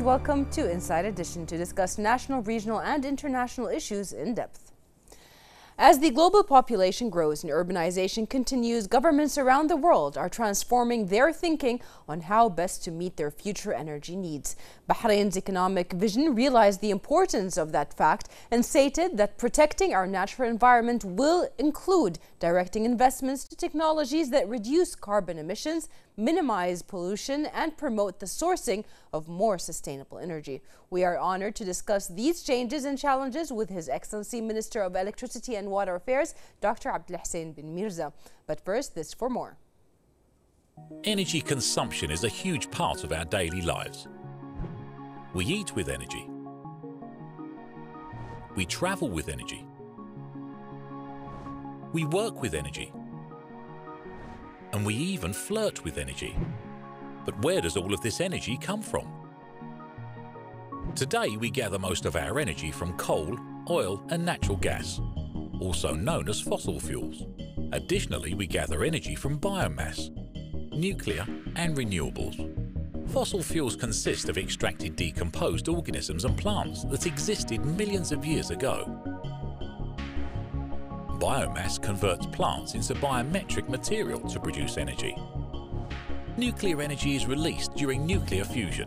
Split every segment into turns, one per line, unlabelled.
welcome to Inside Edition to discuss national, regional, and international issues in depth. As the global population grows and urbanization continues, governments around the world are transforming their thinking on how best to meet their future energy needs. Bahrain's economic vision realized the importance of that fact and stated that protecting our natural environment will include directing investments to technologies that reduce carbon emissions, minimize pollution, and promote the sourcing of more sustainable energy. We are honored to discuss these changes and challenges with His Excellency Minister of Electricity and Water Affairs, Dr. AbdulHussain bin Mirza. But first, this for more.
Energy consumption is a huge part of our daily lives. We eat with energy. We travel with energy. We work with energy. And we even flirt with energy. But where does all of this energy come from? Today we gather most of our energy from coal, oil and natural gas, also known as fossil fuels. Additionally, we gather energy from biomass, nuclear and renewables. Fossil fuels consist of extracted decomposed organisms and plants that existed millions of years ago. Biomass converts plants into biometric material to produce energy. Nuclear energy is released during nuclear fusion.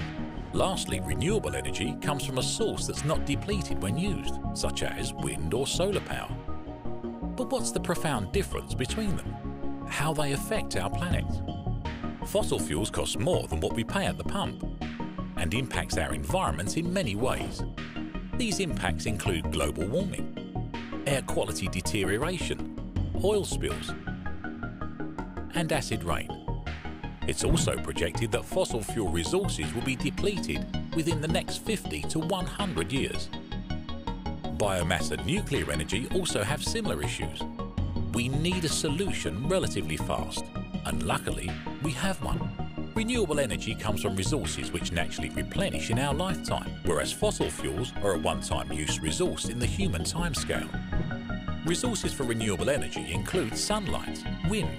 Lastly, renewable energy comes from a source that's not depleted when used, such as wind or solar power. But what's the profound difference between them? How they affect our planet? Fossil fuels cost more than what we pay at the pump and impacts our environment in many ways. These impacts include global warming, air quality deterioration, oil spills, and acid rain. It's also projected that fossil fuel resources will be depleted within the next 50 to 100 years. Biomass and nuclear energy also have similar issues. We need a solution relatively fast, and luckily we have one. Renewable energy comes from resources which naturally replenish in our lifetime, whereas fossil fuels are a one-time use resource in the human timescale. Resources for renewable energy include sunlight, wind,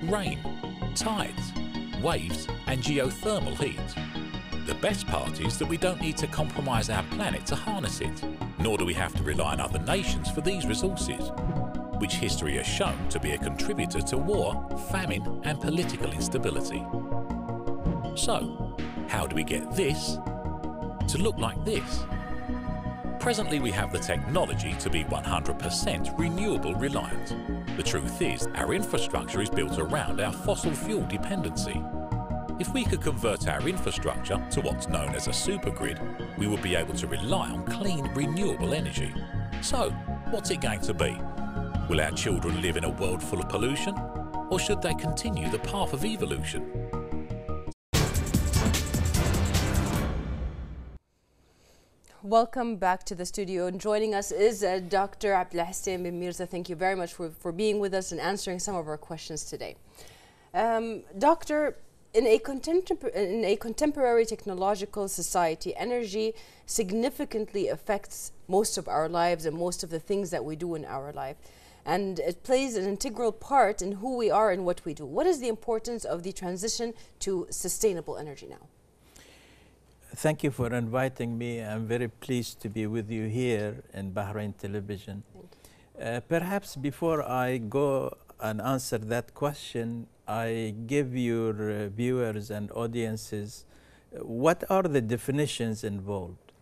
rain, tides, waves and geothermal heat. The best part is that we don't need to compromise our planet to harness it, nor do we have to rely on other nations for these resources, which history has shown to be a contributor to war, famine and political instability. So, how do we get this to look like this? Presently, we have the technology to be 100% renewable reliant. The truth is, our infrastructure is built around our fossil fuel dependency. If we could convert our infrastructure to what's known as a supergrid, we would be able to rely on clean, renewable energy. So, what's it going to be? Will our children live in a world full of pollution? Or should they continue the path of evolution?
Welcome back to the studio, and joining us is Dr. AbdulHussain bin Mirza. Thank you very much for being with us and answering some of our questions today. Doctor, in a contemporary technological society, energy significantly affects most of our lives and most of the things that we do in our life. And it plays an integral part in who we are and what we do. What is the importance of the transition to sustainable energy now?
Thank you for inviting me. I'm very pleased to be with you here in Bahrain television. Perhaps before I go and answer that question, I give your viewers and audiences what are the definitions involved.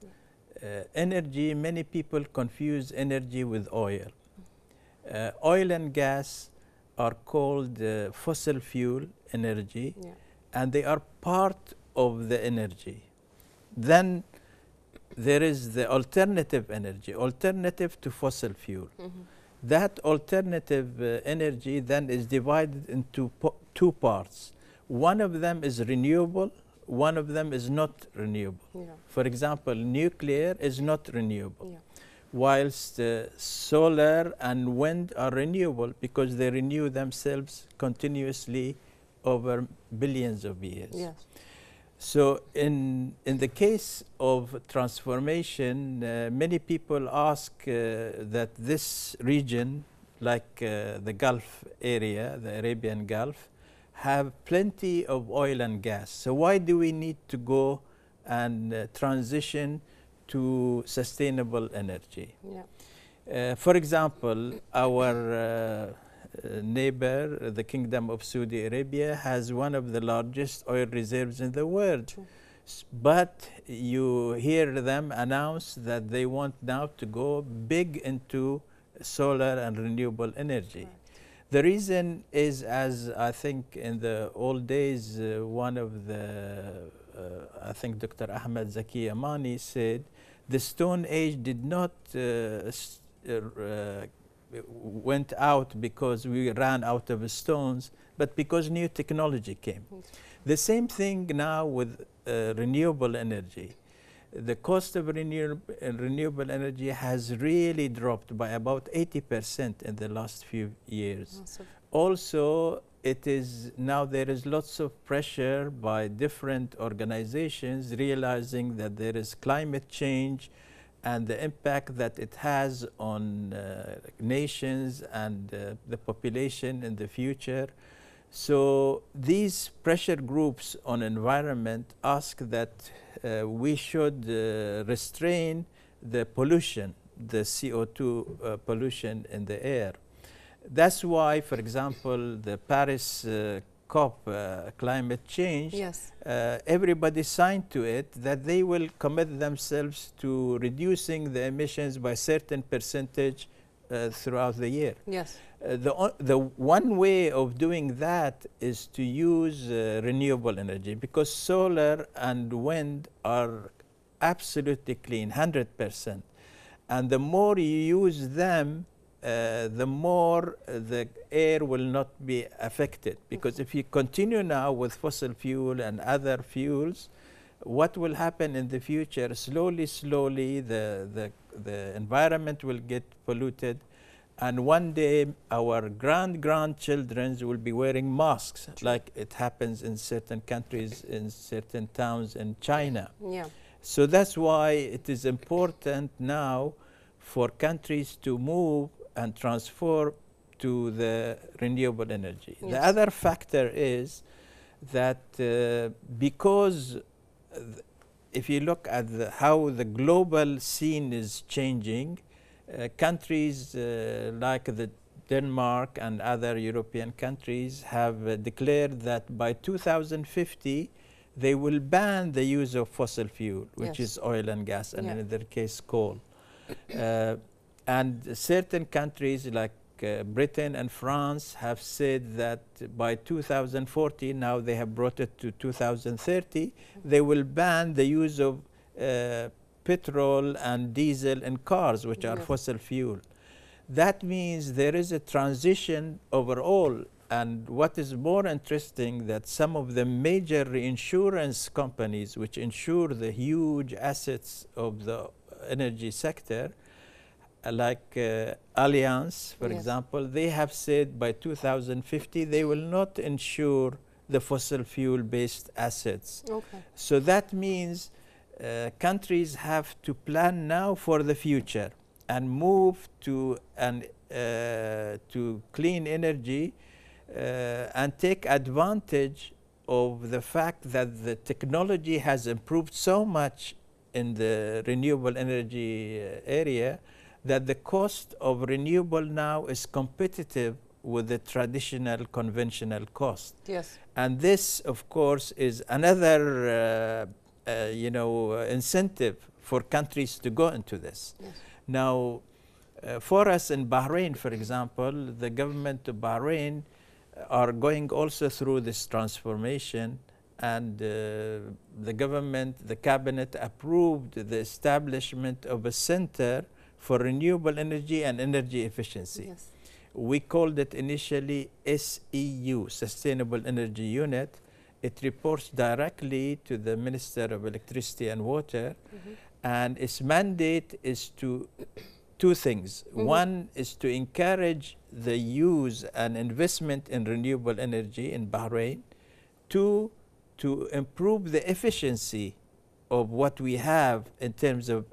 Energy, many people confuse energy with oil. Oil and gas are called fossil fuel energy, and they are part of the energy. Then there is the alternative energy, alternative to fossil fuel. That alternative energy then is divided into two parts. One of them is renewable, one of them is not renewable. For example, nuclear is not renewable, whilst solar and wind are renewable because they renew themselves continuously over billions of years. So in the case of transformation, many people ask that this region, like the Gulf area, the Arabian Gulf, have plenty of oil and gas. So why do we need to go and transition to sustainable energy.
Yeah.
For example, our neighbor, the Kingdom of Saudi Arabia, has one of the largest oil reserves in the world.
True.
But you hear them announce that they want now to go big into solar and renewable energy.
Right.
The reason is, as I think in the old days, one of the, I think Dr. Ahmed Zaki Amani said, the Stone Age did not went out because we ran out of stones, but because new technology came. The same thing now with renewable energy. The cost of renewable energy has really dropped by about 80% in the last few years.
Awesome.
Also, it is now there is lots of pressure by different organizations realizing that there is climate change and the impact that it has on nations and the population in the future. So these pressure groups on environment ask that we should restrain the pollution, the CO2 pollution in the air. That's why, for example, the Paris COP, climate change,
Yes.
everybody signed to it that they will commit themselves to reducing the emissions by certain percentage throughout the year.
Yes.
The one way of doing that is to use renewable energy, because solar and wind are absolutely clean, 100%. And the more you use them, the more the air will not be affected. Because if you continue now with fossil fuel and other fuels, what will happen in the future? Slowly, the environment will get polluted. And one day, our grandchildren will be wearing masks, like it happens in certain countries, in certain towns in China.
Yeah.
So that's why it is important now for countries to move and transform to the renewable energy.
Yes.
The other factor is that because if you look at how the global scene is changing, countries like the Denmark and other European countries have declared that by 2050 they will ban the use of fossil fuel, which
Yes.
is oil and gas, and
Yeah.
in their case coal. And certain countries like Britain and France have said that by 2040, now they have brought it to 2030, they will ban the use of petrol and diesel in cars, which are
Yes.
fossil fuel. That means there is a transition overall. And what is more interesting, that some of the major reinsurance companies which insure the huge assets of the energy sector, like Allianz, for
Yes.
example, they have said by 2050 they will not insure the fossil fuel-based assets.
Okay.
So that means countries have to plan now for the future and move to clean energy and take advantage of the fact that the technology has improved so much in the renewable energy area that the cost of renewable now is competitive with the traditional conventional cost.
Yes.
And this, of course, is another incentive for countries to go into this.
Yes.
Now, for us in Bahrain, for example, the government of Bahrain are going also through this transformation, and the government, the cabinet approved the establishment of a center for renewable energy and energy efficiency.
Yes.
We called it initially SEU, Sustainable Energy Unit. It reports directly to the Minister of Electricity and Water, and its mandate is to two things. One is to encourage the use and investment in renewable energy in Bahrain. Two, to improve the efficiency of what we have in terms of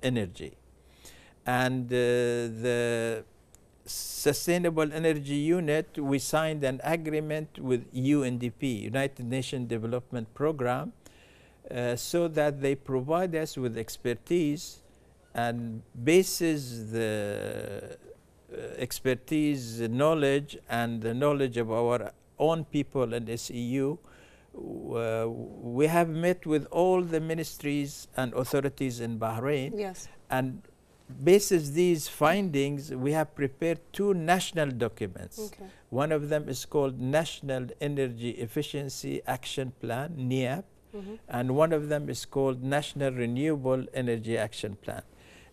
energy. And the Sustainable Energy Unit, we signed an agreement with UNDP, United Nations Development Program, so that they provide us with expertise and bases the expertise, knowledge, and the knowledge of our own people in SEU. We have met with all the ministries and authorities in Bahrain.
Yes.
And basis these findings, we have prepared 2 national documents.
Okay.
One of them is called National Energy Efficiency Action Plan, NEAP, and one of them is called National Renewable Energy Action Plan.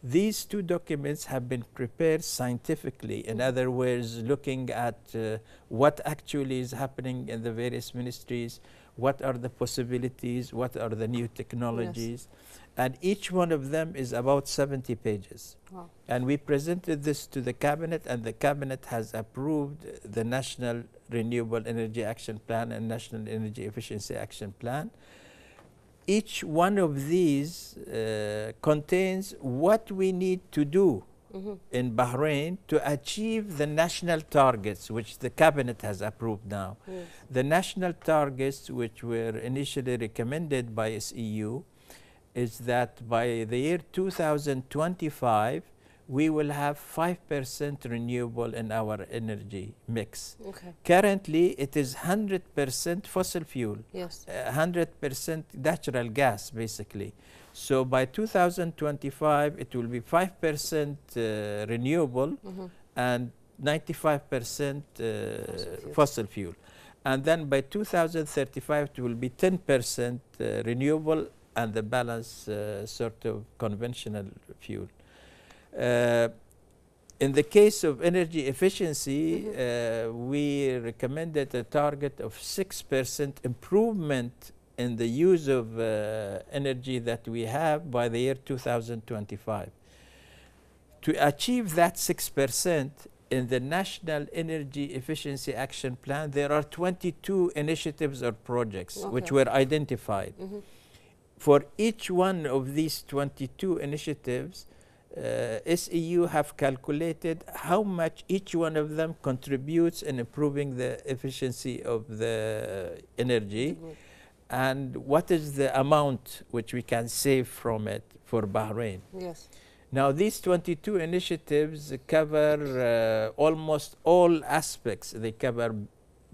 These 2 documents have been prepared scientifically, in other words, looking at what actually is happening in the various ministries, what are the possibilities, what are the new technologies. Yes. And each one of them is about 70 pages.
Wow.
And we presented this to the cabinet, and the cabinet has approved the National Renewable Energy Action Plan and National Energy Efficiency Action Plan. Each one of these contains what we need to do in Bahrain to achieve the national targets, which the cabinet has approved now.
Yes.
The national targets, which were initially recommended by SEU, is that by the year 2025, we will have 5% renewable in our energy mix.
Okay.
Currently, it is 100% fossil fuel,
Yes.
100% natural gas, basically. So by 2025, it will be 5% renewable and 95% fossil fuel. And then by 2035, it will be 10% renewable and the balance sort of conventional fuel. In the case of energy efficiency, we recommended a target of 6% improvement in the use of energy that we have by the year 2025. To achieve that 6%, in the National Energy Efficiency Action Plan, there are 22 initiatives or projects which were identified. For each one of these 22 initiatives, SEU have calculated how much each one of them contributes in improving the efficiency of the energy and what is the amount which we can save from it for Bahrain.
Yes.
Now, these 22 initiatives cover almost all aspects. They cover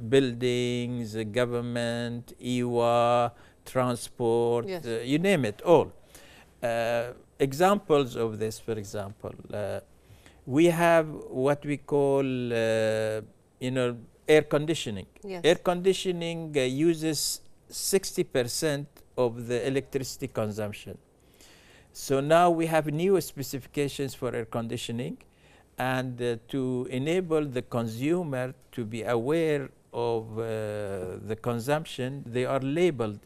buildings, government, EWA, transport,
Yes.
You name it, all. Examples of this, for example, we have what we call, air conditioning.
Yes.
Air conditioning uses 60% of the electricity consumption. So now we have new specifications for air conditioning, and to enable the consumer to be aware of the consumption, they are labeled.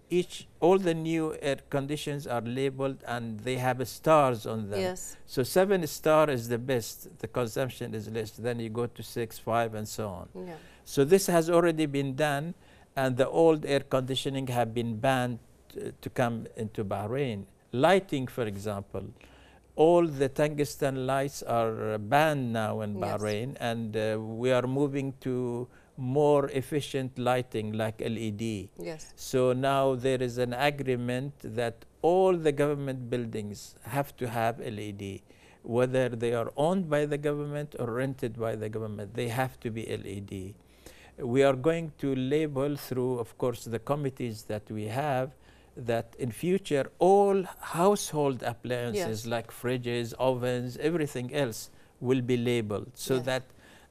All the new air conditions are labeled and they have stars on them.
Yes.
So 7 star is the best, the consumption is less, then you go to 6, 5 and so on.
Yeah.
So this has already been done, and the old air conditioning have been banned to come into Bahrain. Lighting, for example, all the tungsten lights are banned now in Bahrain, and we are moving to more efficient lighting like LED.
Yes.
So now there is an agreement that all the government buildings have to have LED, whether they are owned by the government or rented by the government, they have to be LED. We are going to label through, of course, the committees that we have, that in future all household appliances like fridges, ovens, everything else will be labeled, so that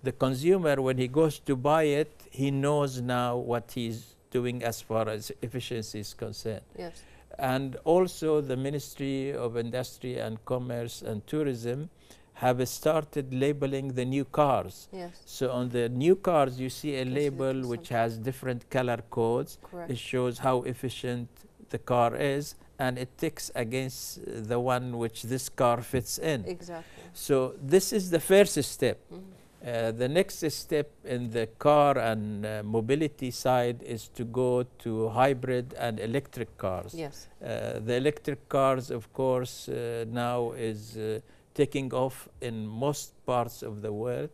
the consumer, when he goes to buy it, he knows now what he's doing as far as efficiency is concerned.
Yes.
And also the Ministry of Industry and Commerce and Tourism have started labeling the new cars.
Yes.
So on the new cars, you see a label which has different color codes.
Correct.
It shows how efficient the car is, and it ticks against the one which this car fits in.
Exactly.
So this is the first step. The next step in the car and mobility side is to go to hybrid and electric cars.
Yes.
The electric cars, of course, now is taking off in most parts of the world,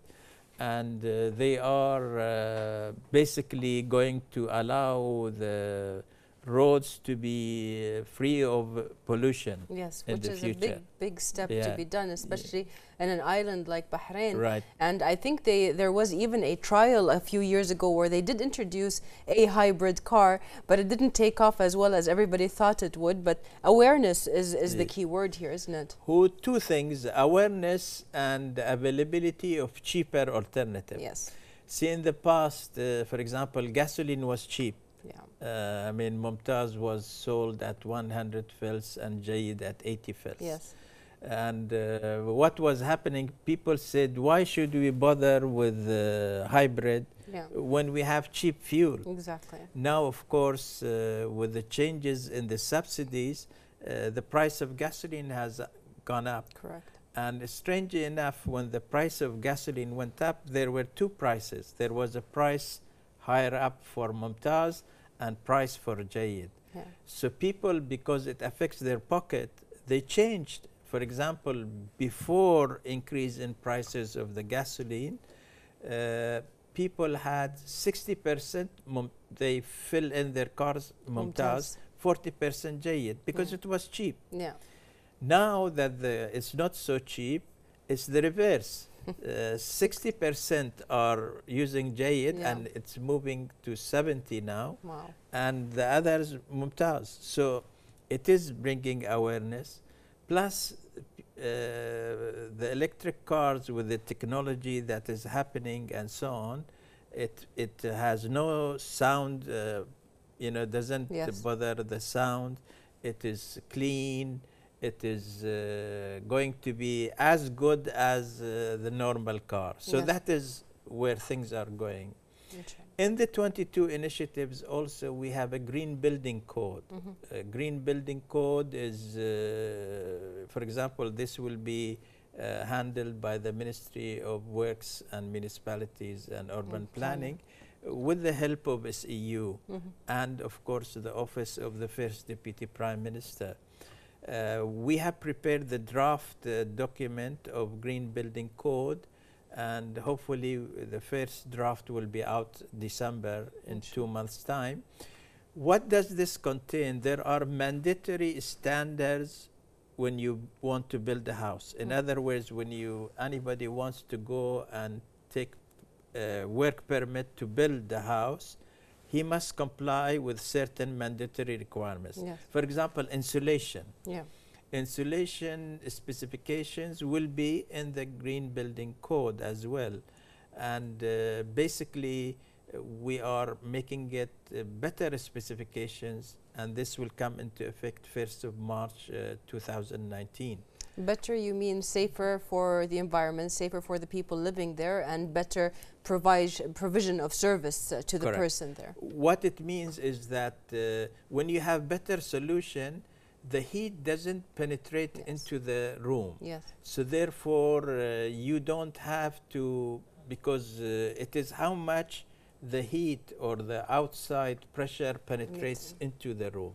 and they are basically going to allow the roads to be free of pollution.
Yes,
in
which
the
is
future.
a big step to
Yeah.
be done, especially in an island like Bahrain.
Right.
And I think there was even a trial a few years ago where they did introduce a hybrid car, but it didn't take off as well as everybody thought it would. But awareness is the key word here, isn't it?
Two things, awareness and availability of cheaper alternatives.
Yes.
See, in the past, for example, gasoline was cheap.
Yeah.
I mean, Mumtaz was sold at 100 fils and Jayid at 80 fils.
Yes.
And what was happening, people said, why should we bother with hybrid when we have cheap fuel?
Exactly.
Now, of course, with the changes in the subsidies, the price of gasoline has gone up.
Correct.
And strangely enough, when the price of gasoline went up, there were two prices. There was a price higher up for Mumtaz and price for Jayid.
Yeah.
So people, because it affects their pocket, they changed. For example, before increase in prices of the gasoline, people had 60%, they fill in their cars Mumtaz, 40% Jayid, because it was cheap.
Yeah.
Now that it's not so cheap, it's the reverse. 60% are using Jayid, and it's moving to 70 now.
Wow.
And the others Mumtaz. So it is bringing awareness. Plus, the electric cars with the technology that is happening and so on, it has no sound, doesn't bother the sound. It is clean. It is going to be as good as the normal car. So that is where things are going. In the 22 initiatives also, we have a green building code. A green building code is, for example, this will be handled by the Ministry of Works and Municipalities and Urban Planning with the help of SEU and, of course, the Office of the First Deputy Prime Minister. We have prepared the draft document of Green Building Code, and hopefully the first draft will be out December in 2 months' time. What does this contain? There are mandatory standards when you want to build a house. In other words, when anybody wants to go and take a work permit to build the house, he must comply with certain mandatory requirements.
Yes.
For example, insulation.
Yeah.
Insulation specifications will be in the Green Building Code as well. And basically, we are making it better specifications, and this will come into effect 1st of March 2019.
Better, you mean safer for the environment, safer for the people living there, and better provision of service to the person there.
What it means is that when you have better solution, the heat doesn't penetrate into the room.
Yes.
So therefore, you don't have to, because it is how much the heat or the outside pressure penetrates into the room.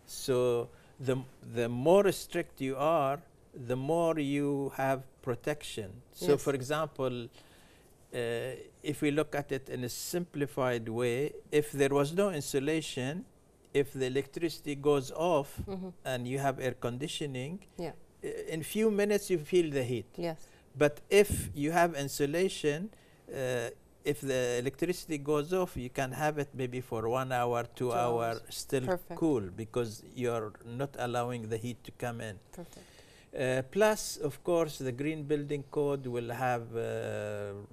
So the more strict you are, the more you have protection. So for example, if we look at it in a simplified way, if there was no insulation, if the electricity goes off and you have air conditioning, in few minutes you feel the heat.
Yes.
But if you have insulation, if the electricity goes off, you can have it maybe for 1 hour, 2 hours, still cool, because you're not allowing the heat to come in. Plus, of course, the Green Building Code will have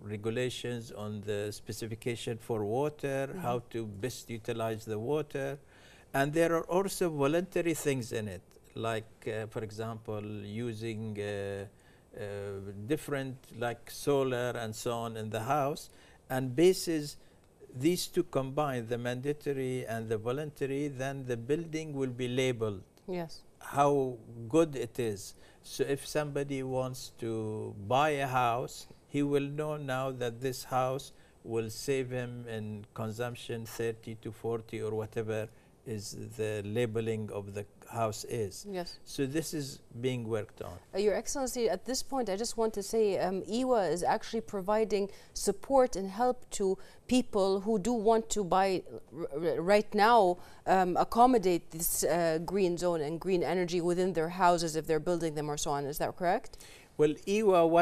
regulations on the specification for water, how to best utilize the water. And there are also voluntary things in it, like, for example, using different, like solar and so on in the house. And basis these two combined, the mandatory and the voluntary, then the building will be labeled.
Yes.
How good it is. So if somebody wants to buy a house, he will know now that this house will save him in consumption 30 to 40 or whatever is the labeling of the house is.
Yes.
So this is being worked on.
Your Excellency, at this point, I just want to say EWA is actually providing support and help to people who do want to buy right now, accommodate this green zone and green energy within their houses if they're building them or so on. Is that correct?
Well, EWA,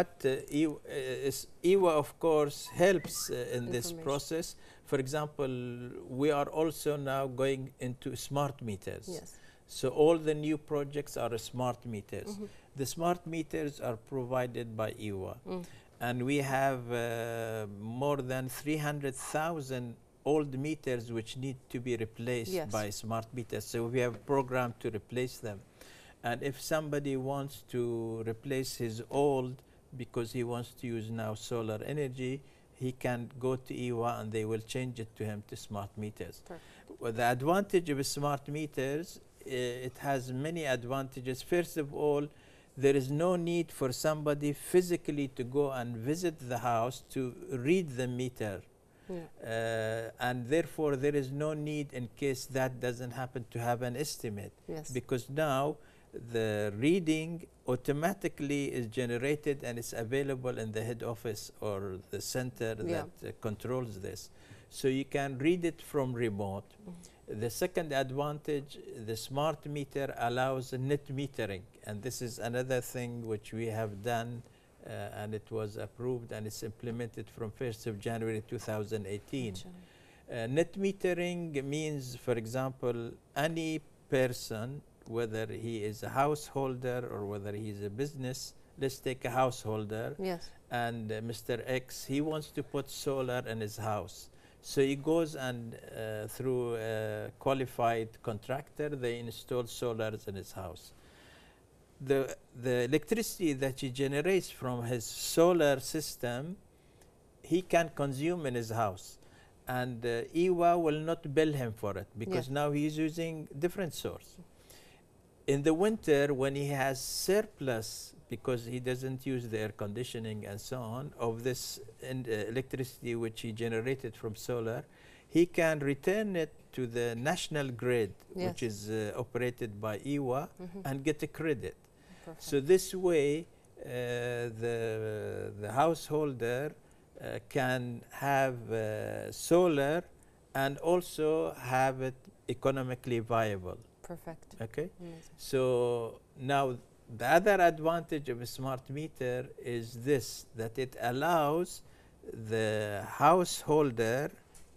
of course, helps in this process. For example, we are also now going into smart meters.
Yes.
So all the new projects are smart meters. The smart meters are provided by EWA. And we have more than 300,000 old meters which need to be replaced by smart meters. So we have a program to replace them. And if somebody wants to replace his old because he wants to use now solar energy, he can go to EWA and they will change it to him to smart meters. Well, the advantage of smart meters, it has many advantages. First of all, there is no need for somebody physically to go and visit the house to read the meter. And therefore, there is no need in case that doesn't happen to have an estimate. Because now the reading automatically is generated and is available in the head office or the center that controls this. So you can read it from remote. The second advantage, the smart meter allows net metering, and this is another thing which we have done and it was approved and it's implemented from 1st of January 2018. Net metering means, for example, any person, whether he is a householder or whether he is a business, let's take a householder, and Mr. X, he wants to put solar in his house. So he goes and through a qualified contractor, they install solars in his house. The electricity that he generates from his solar system, he can consume in his house. And EWA will not bill him for it because now he's using different source. In the winter, when he has surplus, because he doesn't use the air conditioning and so on, of this electricity which he generated from solar, he can return it to the national grid, which is operated by EWA, and get a credit. So this way, the householder can have solar and also have it economically viable. Okay. So now the other advantage of a smart meter is this, that it allows the householder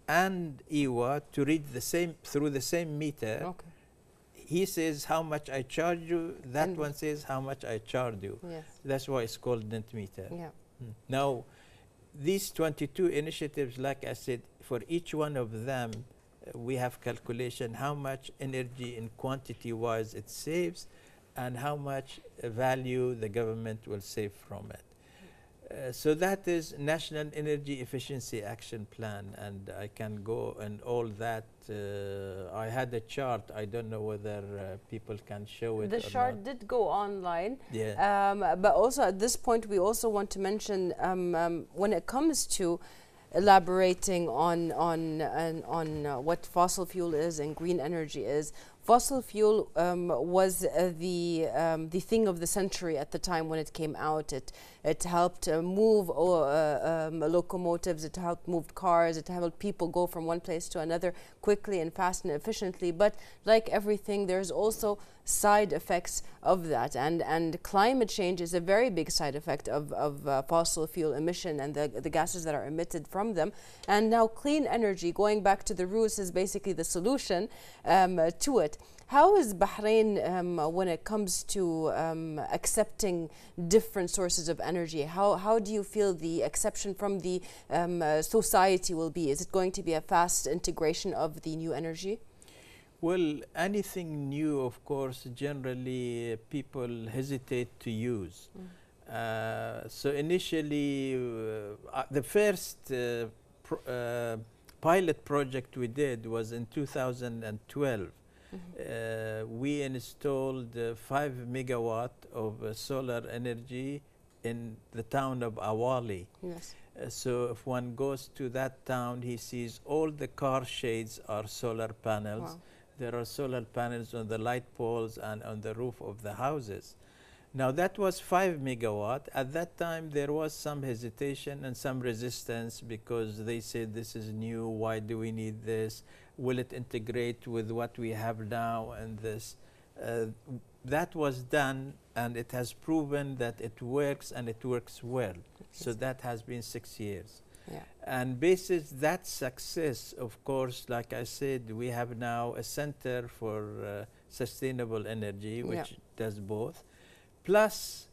and EWA to read the same through the same meter. He says how much I charge you, that one says how much I charge you. That's why it's called net meter. Now, these 22 initiatives, like I said, for each one of them, we have calculation how much energy in quantity wise it saves and how much value the government will save from it. So that is National Energy Efficiency Action Plan, and I can go and all that. I had a chart. I don't know whether people can show it.
The chart did go online.
Yeah.
But also at this point, we also want to mention when it comes to elaborating on what fossil fuel is and green energy is. Fossil fuel was the thing of the century at the time when it came out. It helped move locomotives, it helped move cars, it helped people go from one place to another quickly and fast and efficiently. But like everything, there's also side effects of that. And climate change is a very big side effect of fossil fuel emission and the gases that are emitted from them. And now clean energy, going back to the roots, is basically the solution to it. How is Bahrain when it comes to accepting different sources of energy? How do you feel the acceptance from the society will be? Is it going to be a fast integration of the new energy?
Well, anything new, of course, generally people hesitate to use. So initially, the first pilot project we did was in 2012. We installed 5 megawatt of solar energy in the town of Awali. So if one goes to that town, he sees all the car shades are solar panels. there are solar panels on the light poles and on the roof of the houses. Now that was 5 megawatt. At that time there was some hesitation and some resistance because they said this is new, why do we need this? Will it integrate with what we have now and this? That was done and it has proven that it works and it works well. So that has been 6 years.
Yeah.
And basis that success, of course, like I said, we have now a center for sustainable energy, which does both. Plus,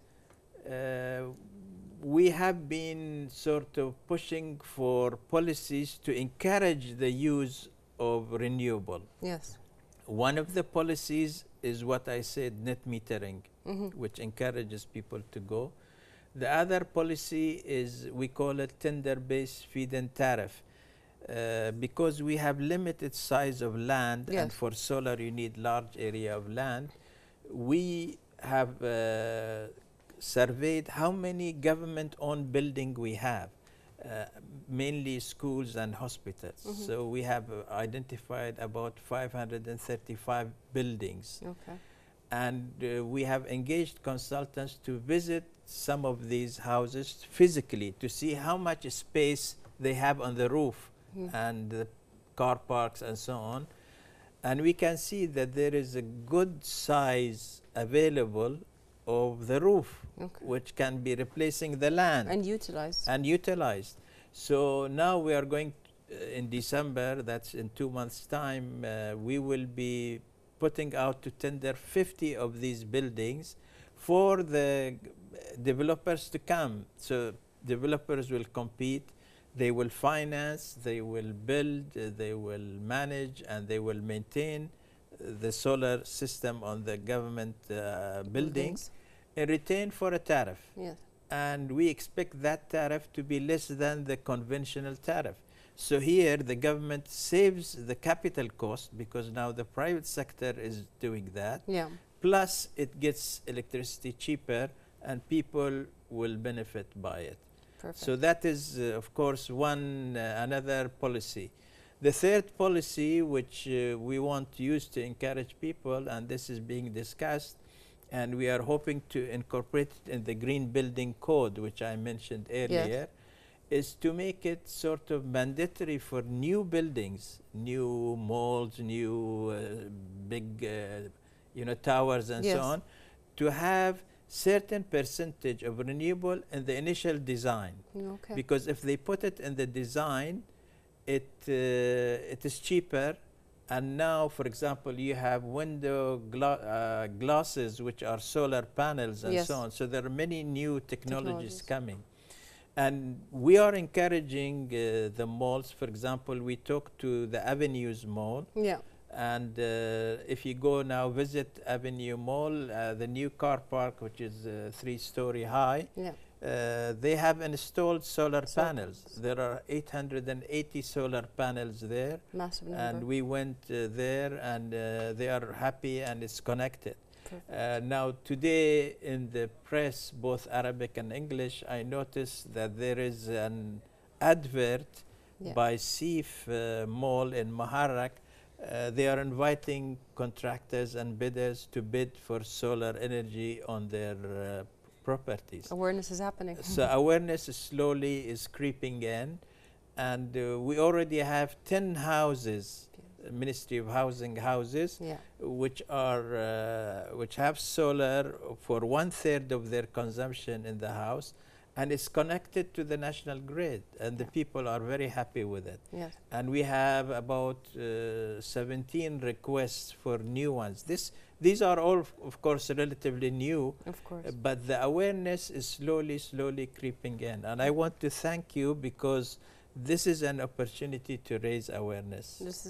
we have been sort of pushing for policies to encourage the use of renewable.
Yes.
One of the policies is what I said, net metering, which encourages people to go. The other policy is, we call it tender-based feed-in tariff, because we have limited size of land, and for solar you need large area of land. We have surveyed how many government-owned buildings we have, mainly schools and hospitals. So we have identified about 535 buildings.
Okay.
And we have engaged consultants to visit some of these houses physically to see how much space they have on the roof and the car parks and so on. And we can see that there is a good size available of the roof, which can be replacing the land.
And utilized.
And utilized. So now we are going in December, that's in 2 months' time, we will be putting out to tender 50 of these buildings for the developers to come. So developers will compete, they will finance, they will build, they will manage, and they will maintain the solar system on the government buildings in return for a tariff.
Yes.
And we expect that tariff to be less than the conventional tariff. So here the government saves the capital cost because now the private sector is doing that.
Yeah.
Plus it gets electricity cheaper and people will benefit by it.
Perfect.
So that is of course another policy. The third policy which we want to use to encourage people, and this is being discussed, and we are hoping to incorporate it in the Green Building Code, which I mentioned earlier, is to make it sort of mandatory for new buildings, new malls, new big towers and so on, to have certain percentage of renewable in the initial design.
Okay.
Because if they put it in the design, it is cheaper. And now, for example, you have window glasses which are solar panels and so on. So there are many new technologies coming. And we are encouraging the malls. For example, we talked to the Avenues Mall.
Yeah.
And if you go now visit Avenue Mall, the new car park, which is 3-story high, they have installed solar panels. There are 880 solar panels there.
Massive number.
And we went there, and they are happy, and it's connected. Now today in the press, both Arabic and English, I noticed that there is an advert by Seif Mall in Muharrak. They are inviting contractors and bidders to bid for solar energy on their properties.
Awareness is happening.
So awareness slowly is creeping in, and we already have 10 houses, Ministry of Housing houses, which have solar for 1/3 of their consumption in the house, and it's connected to the national grid, and the people are very happy with it.
Yes.
And we have about 17 requests for new ones. These are all, of course, relatively new, but the awareness is slowly creeping in. And I want to thank you because this is an opportunity to raise awareness.
This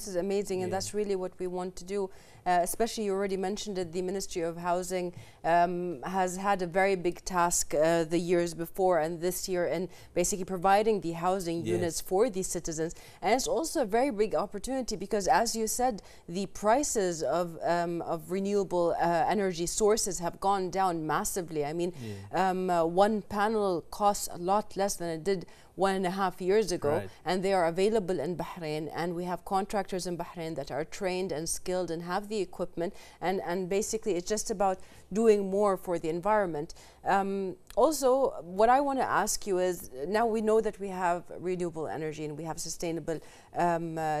is amazing, and that's really what we want to do. Especially, you already mentioned it, the Ministry of Housing has had a very big task the years before and this year in basically providing the housing units for these citizens. And it's also a very big opportunity because, as you said, the prices of renewable energy sources have gone down massively. I mean, one panel costs a lot less than it did 1.5 years ago,
Right.
and they are available in Bahrain, and we have contractors in Bahrain that are trained and skilled and have the equipment, and basically it's just about doing more for the environment. Also, what I want to ask you is, now we know that we have renewable energy and we have sustainable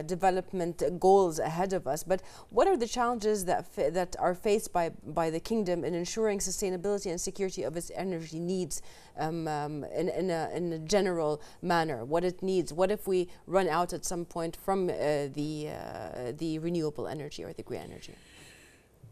development goals ahead of us, but what are the challenges that are faced by the kingdom in ensuring sustainability and security of its energy needs in a general manner? What it needs? What if we run out at some point from the renewable energy or the green energy?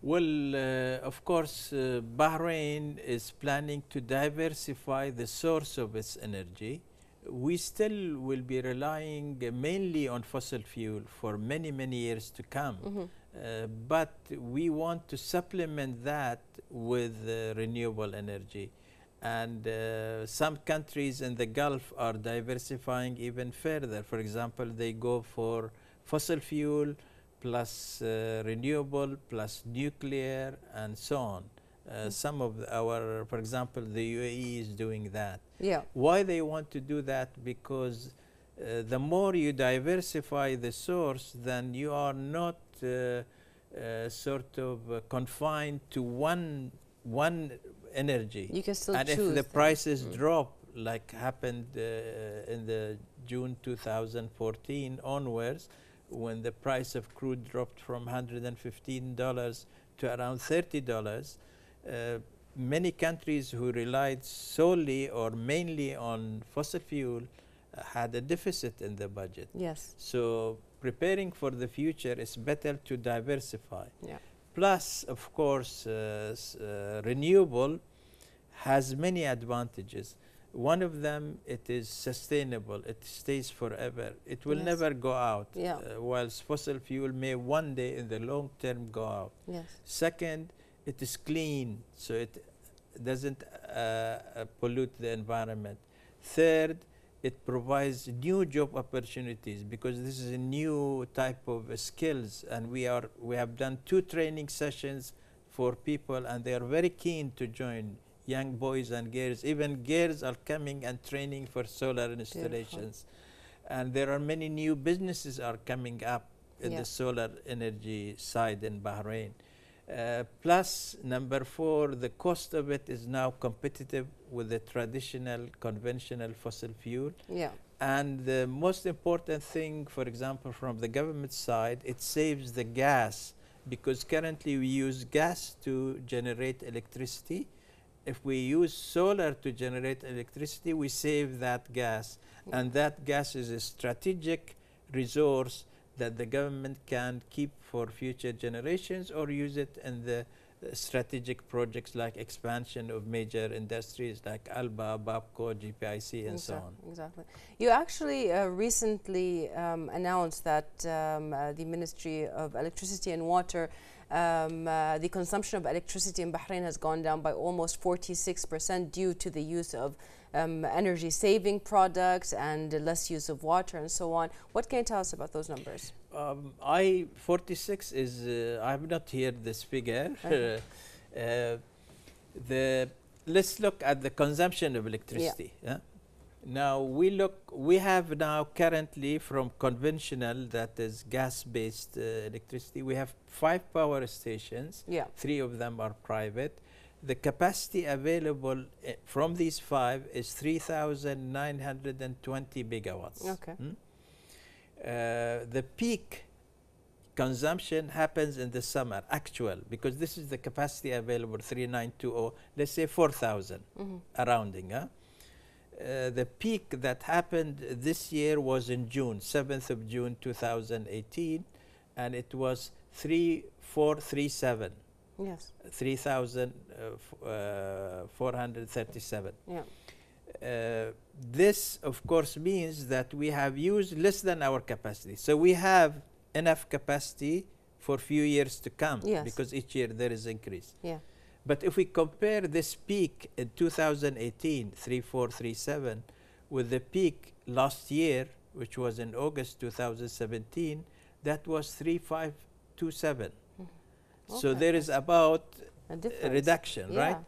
Well, of course, Bahrain is planning to diversify the source of its energy. We still will be relying mainly on fossil fuel for many, many years to come. But we want to supplement that with renewable energy. And some countries in the Gulf are diversifying even further. For example, they go for fossil fuel plus renewable plus nuclear and so on. Some of our, for example, the UAE is doing that.
Yeah.
Why they want to do that? Because the more you diversify the source, then you are not sort of confined to one energy.
You can still
and
choose.
if the prices drop, like happened in the June 2014 onwards, when the price of crude dropped from $115 to around $30, many countries who relied solely or mainly on fossil fuel had a deficit in the budget.
Yes.
So preparing for the future is better to diversify.
Yeah.
Plus, of course, renewable has many advantages. One of them, it is sustainable. It stays forever. It will
Yes.
never go out.
Yeah.
Whilst fossil fuel may one day in the long term go out.
Yes.
Second, it is clean, so it doesn't pollute the environment. Third, it provides new job opportunities, because this is a new type of skills, and we have done 2 training sessions for people, and they are very keen to join. Young boys and girls, even girls are coming and training for solar installations. And there are many new businesses are coming up in the solar energy side in Bahrain. Plus, number 4, the cost of it is now competitive with the traditional conventional fossil fuel.
Yeah.
And the most important thing, for example, from the government side, it saves the gas, because currently we use gas to generate electricity. If we use solar to generate electricity, we save that gas. And that gas is a strategic resource that the government can keep for future generations, or use it in the strategic projects like expansion of major industries like Alba, Babco, GPIC, and so on.
Exactly. You actually recently announced that the Ministry of Electricity and Water, the consumption of electricity in Bahrain has gone down by almost 46% due to the use of energy saving products and less use of water and so on. What can you tell us about those numbers?
46 is, I have not heard this figure. Let's look at the consumption of electricity. Now we have now currently from conventional, that is gas-based electricity, we have 5 power stations. 3 of them are private. The capacity available from these 5 is 3,920 megawatts.
Okay.
The peak consumption happens in the summer, actual, because this is the capacity available, 3,920, let's say 4,000, a rounding. The peak that happened this year was in June, 7th of June 2018, and it was 3,437.
Yes.
3,437. This, of course, means that we have used less than our capacity. So we have enough capacity for few years to come, because each year there is increase. But if we compare this peak in 2018, 3,437, with the peak last year, which was in August 2017, that was 3,527. So there is about a reduction, right?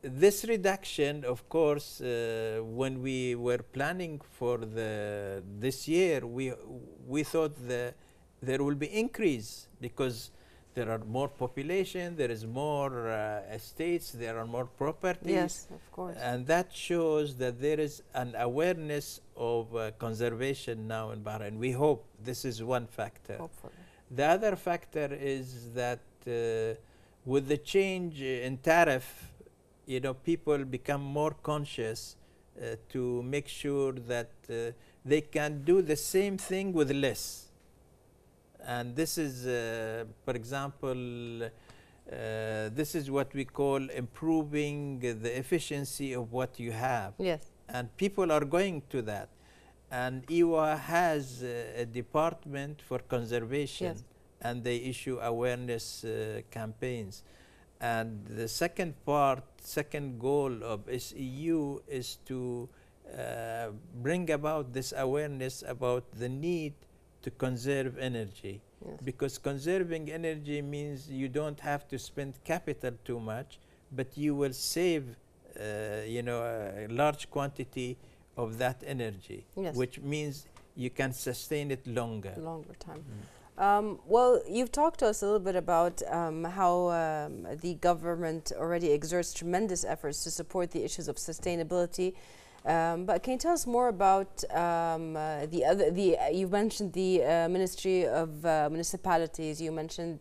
this reduction, of course, when we were planning for this year, we thought that there will be increase because there are more population, there is more estates, there are more properties.
Yes, of course.
And that shows that there is an awareness of conservation now in Bahrain. We hope this is one factor.
Hopefully.
The other factor is that with the change in tariff, you know, people become more conscious to make sure that they can do the same thing with less. And this is, for example, this is what we call improving the efficiency of what you have.
Yes.
And people are going to that. And EWA has a department for conservation,
yes,
and they issue awareness campaigns. And the second goal of SEU is to bring about this awareness about the need to conserve energy.
yes,
Because conserving energy means you don't have to spend capital too much, but you will save you know, a large quantity of that energy,
yes,
which means you can sustain it longer.
Longer time. Well, you've talked to us a little bit about how the government already exerts tremendous efforts to support the issues of sustainability. But can you tell us more about you mentioned the Ministry of Municipalities, you mentioned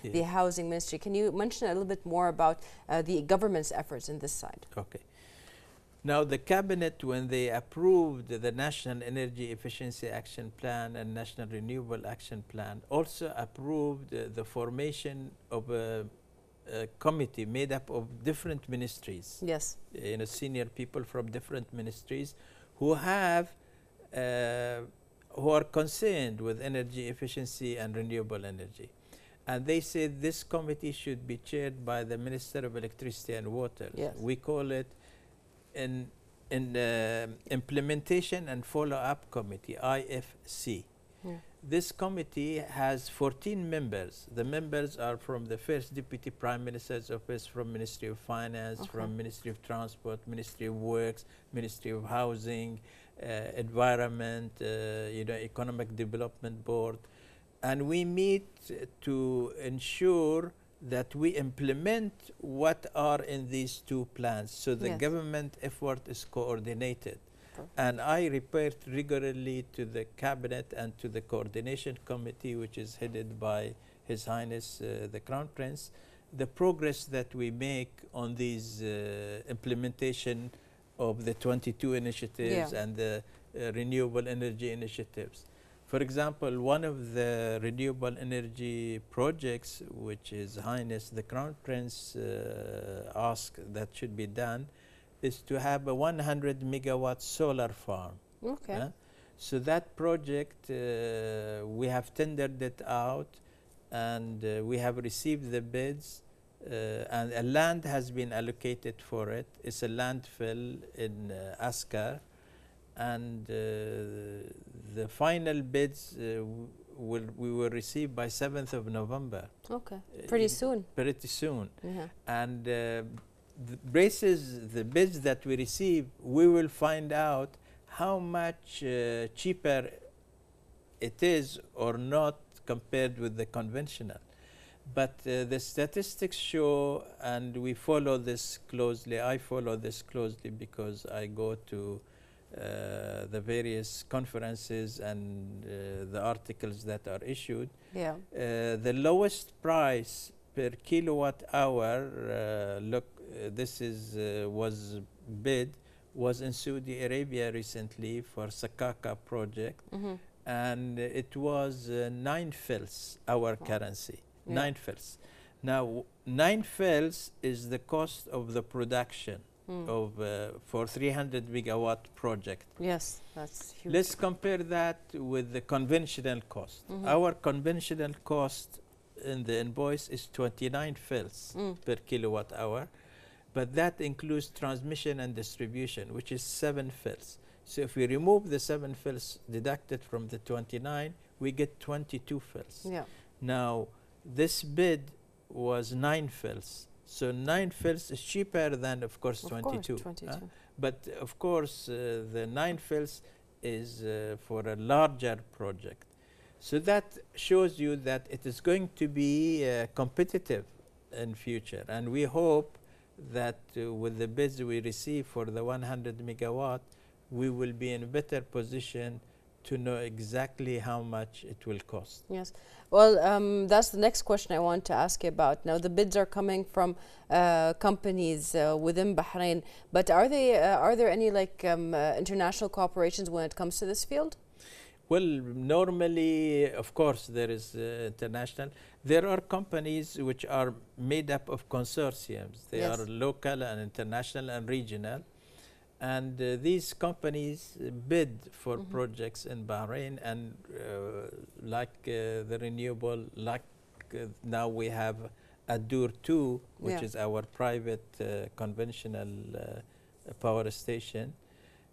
the Housing Ministry. Can you mention a little bit more about the government's efforts in this side?
Okay. Now, the Cabinet, when they approved the National Energy Efficiency Action Plan and National Renewable Action Plan, also approved the formation of a committee made up of different ministries.
Yes.
You know, senior people from different ministries who have who are concerned with energy efficiency and renewable energy. And they said this committee should be chaired by the Minister of Electricity and Water.
Yes.
We call it in Implementation and Follow-up Committee, IFC.
Yeah.
This committee has 14 members. The members are from the First Deputy Prime Minister's Office, from Ministry of Finance,
okay,
from Ministry of Transport, Ministry of Works, Ministry of Housing, Environment, you know, Economic Development Board. And we meet to ensure that we implement what are in these two plans. So the
yes,
government effort is coordinated.
perfect,
And I report regularly to the Cabinet and to the Coordination Committee, which is headed by His Highness the Crown Prince, the progress that we make on these implementation of the 22 initiatives,
yeah,
and the renewable energy initiatives. For example, one of the renewable energy projects, which His Highness the Crown Prince asked that should be done, is to have a 100 megawatt solar farm.
okay,
So that project, we have tendered it out, and we have received the bids, and a land has been allocated for it. It's a landfill in Askar, and the final bids we will receive by 7th of November.
okay, pretty soon.
Pretty soon.
Yeah.
And the bids that we receive, we will find out how much cheaper it is or not compared with the conventional. But the statistics show, and we follow this closely, I follow this closely because I go to the various conferences and the articles that are issued.
Yeah.
The lowest price per kilowatt hour, this is was bid, was in Saudi Arabia recently for Sakaka project, and it was 9 fils, our currency,
yeah,
9 fils. Now, 9 fils is the cost of the production of for 300 megawatt project.
Yes, that's huge.
Let's compare that with the conventional cost. Our conventional cost in the invoice is 29 fils per kilowatt hour, but that includes transmission and distribution, which is 7 fils. So if we remove the 7 fils deducted from the 29, we get 22 fils.
Yeah.
Now, this bid was 9 fils, So 9 fills is cheaper than, of course, 22.
22.
But of course, the 9 fills is for a larger project. So that shows you that it is going to be competitive in future. And we hope that with the bids we receive for the 100 megawatt, we will be in a better position to know exactly how much it will cost.
Yes. Well, that's the next question I want to ask you about. Now, the bids are coming from companies within Bahrain, but are there any international cooperations when it comes to this field?
Well, normally, of course, there is international. There are companies which are made up of consortiums. They are local and international and regional. And these companies bid for projects in Bahrain, and like the Renewable, like now we have Adur 2, which is our private conventional power station.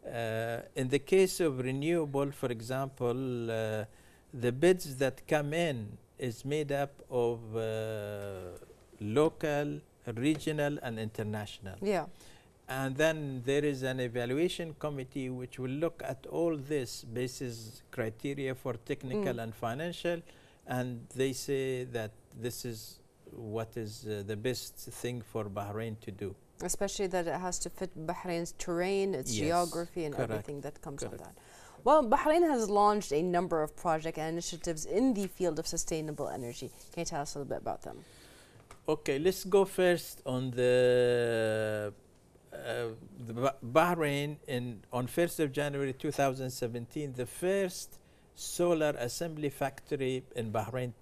In the case of Renewable, for example, the bids that come in is made up of local, regional, and international.
Yeah.
And then there is an evaluation committee which will look at all this basis criteria for technical and financial, and they say that this is what is the best thing for Bahrain to do.
Especially that it has to fit Bahrain's terrain, its geography, and everything that comes on that. Well, Bahrain has launched a number of projects and initiatives in the field of sustainable energy. Can you tell us a little bit about them?
Okay, let's go first on the Bahrain. On 1st of January 2017, the first solar assembly factory in Bahrain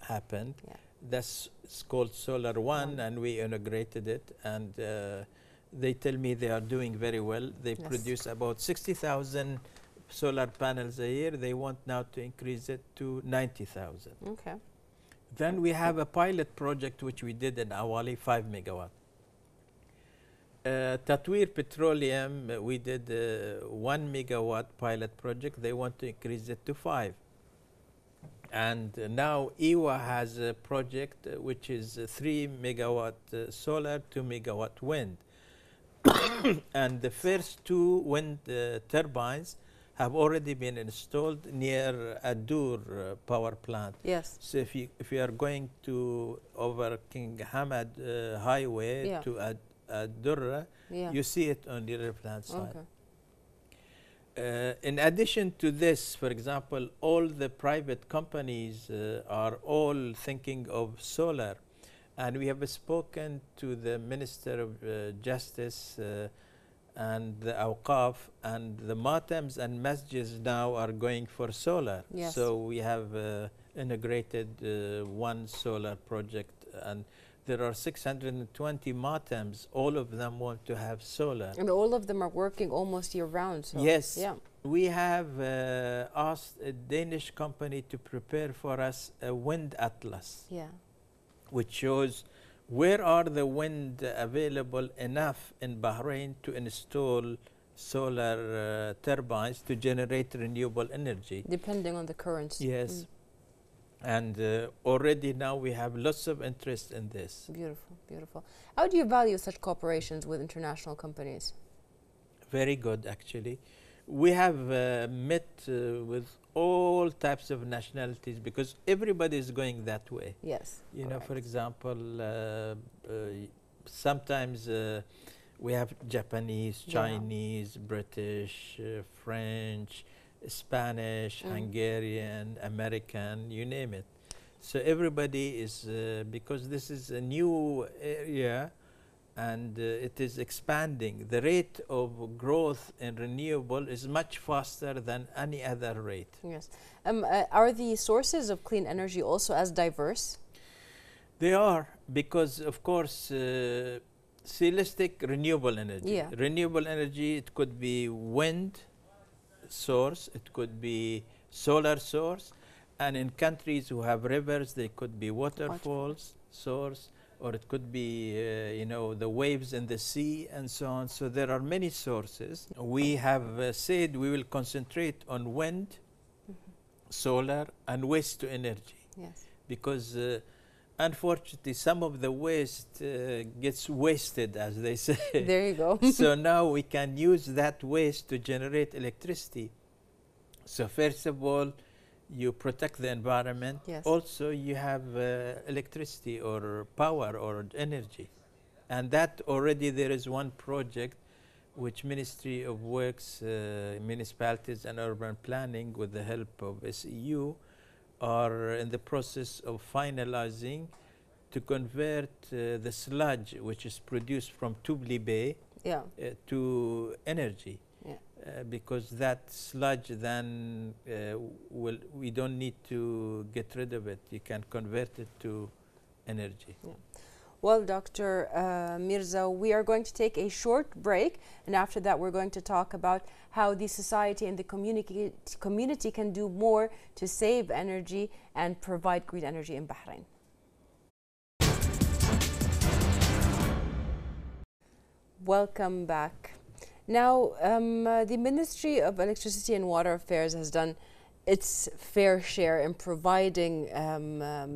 happened. Yeah. That's called Solar One, and we integrated it, and they tell me they are doing very well. They produce about 60,000 solar panels a year. They want now to increase it to 90,000.
Okay.
Then we have a pilot project which we did in Awali, 5 megawatt. Tatweer Petroleum, we did a 1 megawatt pilot project. They want to increase it to 5. And now EWA has a project which is 3 megawatt solar, 2 megawatt wind. And the first 2 wind turbines have already been installed near Adur power plant.
Yes.
So if you are going to over King Hamad highway to Adur, you see it on the left hand side.
Okay.
In addition to this, for example, all the private companies are all thinking of solar, and we have spoken to the Minister of Justice and the Awqaf, and the Matams and Masjids now are going for solar.
Yes.
So we have integrated one solar project, and there are 620 Matams. All of them want to have solar.
And all of them are working almost year round. So
yes. Yeah. We have asked a Danish company to prepare for us a wind atlas.
Yeah.
Which shows where are the wind available enough in Bahrain to install solar turbines to generate renewable energy.
Depending on the currents.
Yes. And already now we have lots of interest in this.
Beautiful, beautiful. How do you value such cooperations with international companies?
Very good, actually. We have met with all types of nationalities because everybody is going that way.
Yes.
You know, for example, sometimes we have Japanese, Chinese, British, French, Spanish, Hungarian, American, you name it. So everybody is, because this is a new area and it is expanding. The rate of growth in renewable is much faster than any other rate.
Yes. Are the sources of clean energy also as diverse?
They are, because of course, see, let's take renewable energy.
Yeah.
Renewable energy, it could be wind source, it could be solar source, and in countries who have rivers, they could be waterfalls source, or it could be you know, the waves in the sea and so on. So there are many sources. We have said we will concentrate on wind, solar, and waste to energy.
Yes.
Because unfortunately, some of the waste gets wasted, as they say.
There you go.
So now we can use that waste to generate electricity. So first of all, you protect the environment.
Yes.
Also, you have electricity or power or energy. And that already there is one project which Ministry of Works, Municipalities and Urban Planning, with the help of SEU, are in the process of finalizing to convert the sludge which is produced from Tubli Bay
Yeah.
to energy.
Yeah.
Because that sludge then we don't need to get rid of it. You can convert it to energy.
Yeah. Well, Dr. Mirza, we are going to take a short break, and after that we're going to talk about how the society and the community can do more to save energy and provide green energy in Bahrain. Welcome back. Now, the Ministry of Electricity and Water Affairs has done its fair share in providing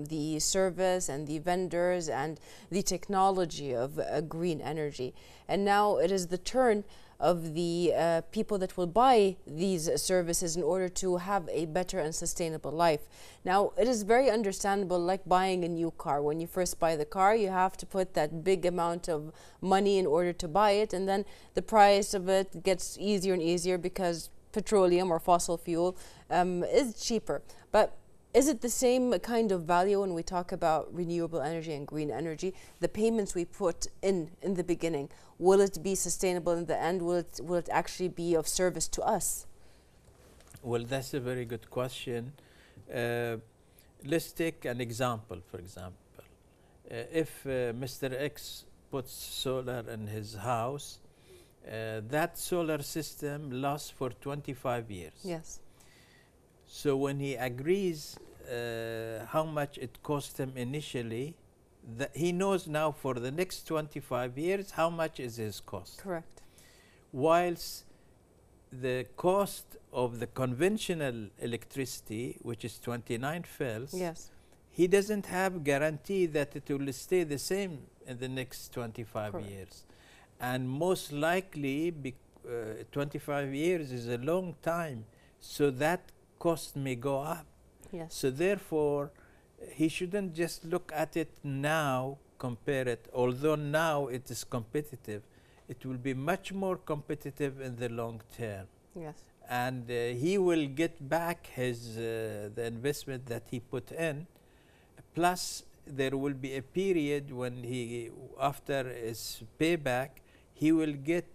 the service and the vendors and the technology of green energy. And now it is the turn of the people that will buy these services in order to have a better and sustainable life. Now, it is very understandable, like buying a new car. When you first buy the car, you have to put that big amount of money in order to buy it, and then the price of it gets easier and easier because petroleum or fossil fuel is cheaper. But is it the same kind of value when we talk about renewable energy and green energy? The payments we put in the beginning, will it be sustainable in the end? Will it actually be of service to us?
Well, that's a very good question. Let's take an example, for example. If Mr. X puts solar in his house, that solar system lasts for 25 years.
Yes.
So when he agrees how much it cost him initially, he knows now for the next 25 years how much is his cost.
Correct.
Whilst the cost of the conventional electricity, which is 29 fils,
Yes.
he doesn't have guarantee that it will stay the same in the next 25
Correct.
years. And most likely, 25 years is a long time, so that cost may go up.
Yes.
So therefore, he shouldn't just look at it now, compare it. Although now it is competitive, it will be much more competitive in the long term.
Yes.
And he will get back his the investment that he put in. Plus, there will be a period when he, after his payback, he will get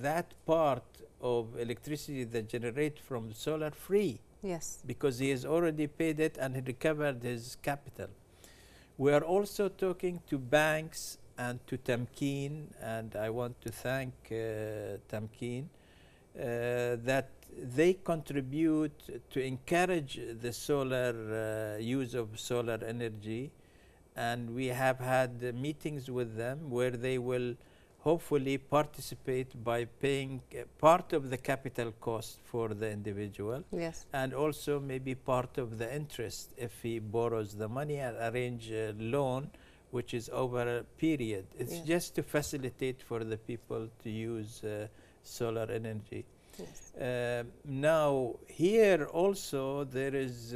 that part of electricity that generates from solar free.
Yes.
Because he has already paid it and he recovered his capital. We are also talking to banks and to Tamkeen, and I want to thank Tamkeen that they contribute to encourage the solar use of solar energy, and we have had meetings with them where they will hopefully participate by paying part of the capital cost for the individual.
Yes.
And also maybe part of the interest if he borrows the money and arrange a loan which is over a period. It's just to facilitate for the people to use solar energy.
Yes.
Now here also there is,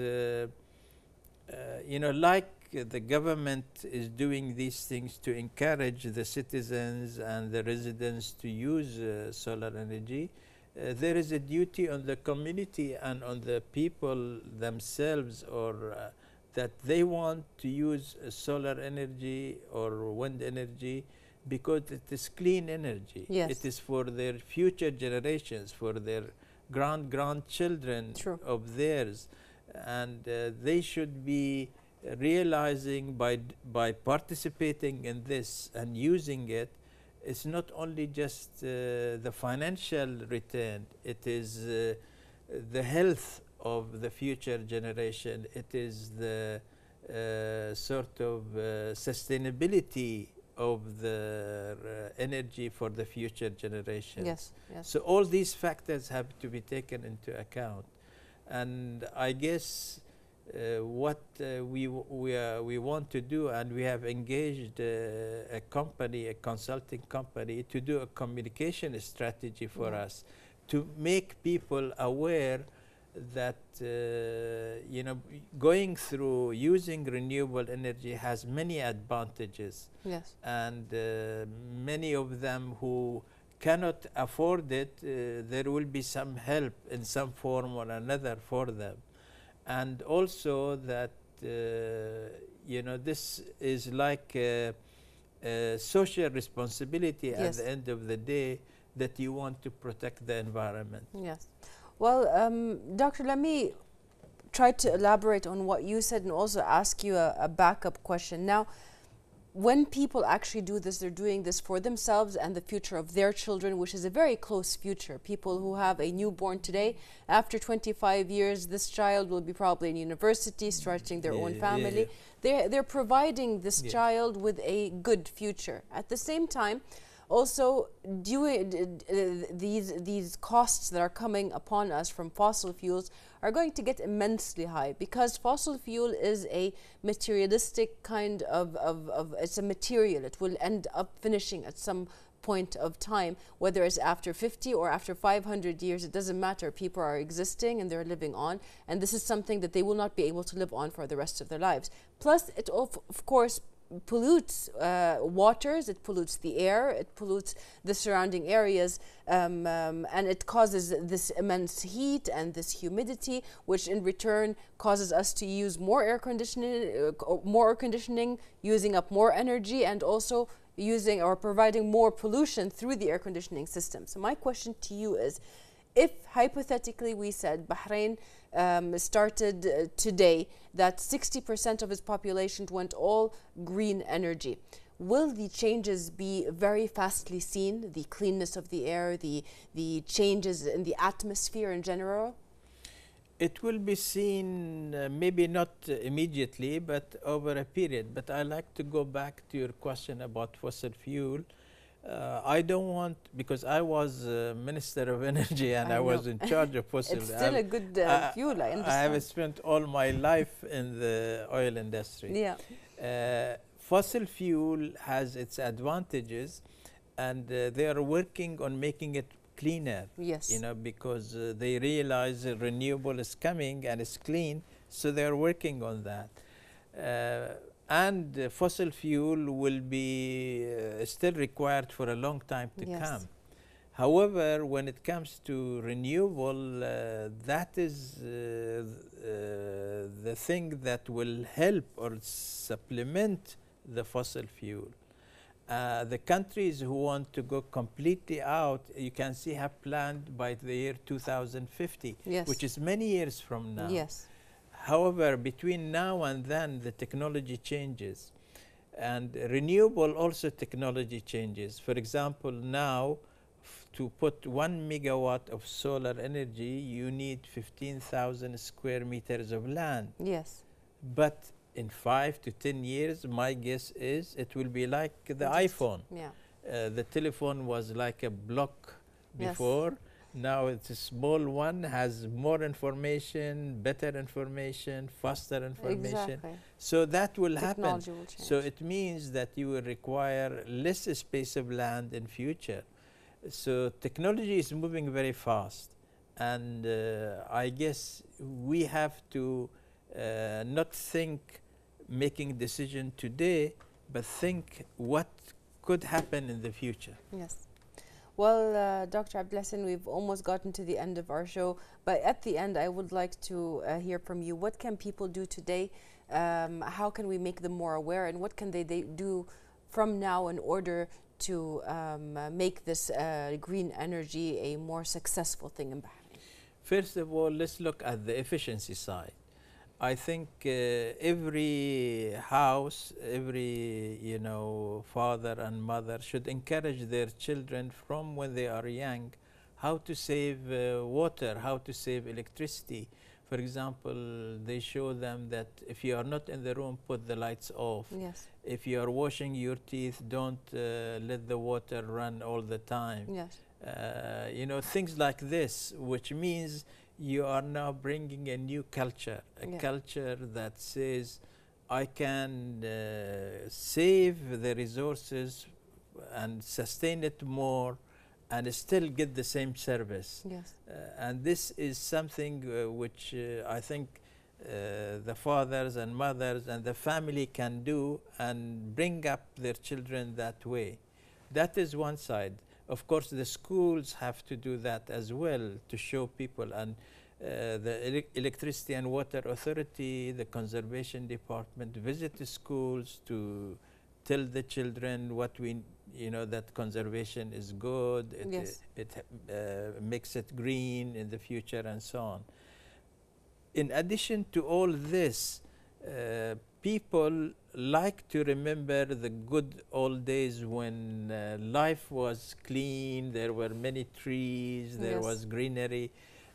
like the government is doing these things to encourage the citizens and the residents to use solar energy. There is a duty on the community and on the people themselves, or that they want to use solar energy or wind energy because it is clean energy.
Yes.
It is for their future generations, for their grandchildren of theirs, and they should be realizing by participating in this and using it, it's not only just the financial return, it is the health of the future generation, it is the sort of sustainability of the energy for the future generations.
Yes, yes.
So all these factors have to be taken into account. And I guess what we want to do, and we have engaged a company, a consulting company, to do a communication strategy for us to make people aware that you know, going through using renewable energy has many advantages.
Yes.
And many of them who cannot afford it, there will be some help in some form or another for them. And also that you know, this is like a social responsibility at the end of the day, that you want to protect the environment.
Yes. Well, Doctor, let me try to elaborate on what you said and also ask you a backup question. Now, when people actually do this, they're doing this for themselves and the future of their children, which is a very close future. People who have a newborn today, after 25 years, this child will be probably in university, starting their own family. They're providing this child with a good future. At the same time, also, these costs that are coming upon us from fossil fuels are going to get immensely high, because fossil fuel is a materialistic kind of it's a material. It will end up finishing at some point of time, whether it's after 50 or after 500 years, it doesn't matter. People are existing and they're living on, and this is something that they will not be able to live on for the rest of their lives. Plus, it of course pollutes waters, it pollutes the air, it pollutes the surrounding areas, and it causes this immense heat and this humidity, which in return causes us to use more air conditioning, using up more energy, and also using or providing more pollution through the air conditioning system. So my question to you is, if hypothetically we said Bahrain started today that 60% of its population went all green energy, will the changes be very fastly seen? The cleanness of the air, the changes in the atmosphere in general?
It will be seen, maybe not immediately, but over a period. But I like to go back to your question about fossil fuel. I don't want, because I was Minister of Energy and I was in charge of fossil.
It's still a good fuel, I understand.
I have spent all my life in the oil industry.
Yeah.
Fossil fuel has its advantages, and they are working on making it cleaner.
Yes.
You know, because they realize renewable is coming and it's clean, so they are working on that. And fossil fuel will be still required for a long time to come. However, when it comes to renewable, that is the thing that will help or supplement the fossil fuel. The countries who want to go completely out, you can see, have planned by the year 2050, which is many years from now.
Yes.
However, between now and then, the technology changes, and renewable also technology changes. For example, now to put 1 megawatt of solar energy, you need 15,000 square meters of land.
Yes.
But in 5 to 10 years, my guess is it will be like the iPhone.
Yeah.
The telephone was like a block before. Now it's a small one, has more information, better information, faster information.
Exactly.
So that will happen.
Technology will change.
So it means that you will require less space of land in future. So technology is moving very fast. And I guess we have to not think making decision today, but think what could happen in the future.
Yes. Well, Dr. AbdulHussain, we've almost gotten to the end of our show, but at the end, I would like to hear from you. What can people do today? How can we make them more aware? And what can they do from now in order to make this green energy a more successful thing in Bahrain?
First of all, let's look at the efficiency side. I think every house, every father and mother should encourage their children from when they are young how to save water, how to save electricity. For example, they show them that if you are not in the room, put the lights off.
Yes.
If you are washing your teeth, don't let the water run all the time.
Yes.
Things like this, which means you are now bringing a new culture, a culture that says, I can save the resources and sustain it more and still get the same service.
Yes.
And this is something which I think the fathers and mothers and the family can do and bring up their children that way. That is one side. Of course, the schools have to do that as well to show people, and the Electricity and Water Authority, the Conservation Department visit the schools to tell the children what that conservation is good, it makes it green in the future and so on. In addition to all this, people like to remember the good old days when life was clean, there were many trees, there was greenery.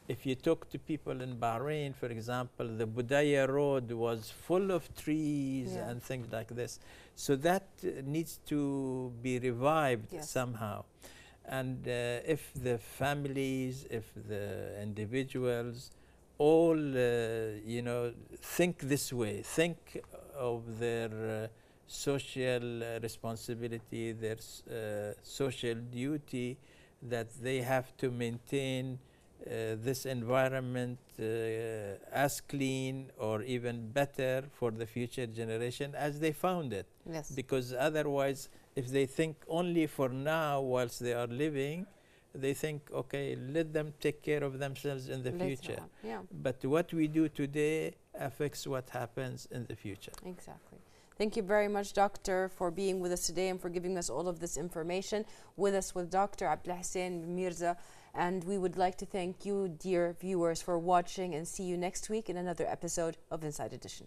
If you talk to people in Bahrain, for example, the Budaya Road was full of trees and things like this. So that needs to be revived somehow. And if the families, if the individuals all think this way, think of their social responsibility, their social duty, that they have to maintain this environment as clean or even better for the future generation as they found it.
Yes.
Because otherwise, if they think only for now whilst they are living, they think, okay, let them take care of themselves in the future. But what we do today affects what happens in the future.
Exactly. Thank you very much, Doctor, for being with us today and for giving us all of this information. With us with Dr. AbdulHussain bin Mirza. And we would like to thank you, dear viewers, for watching, and see you next week in another episode of Inside Edition.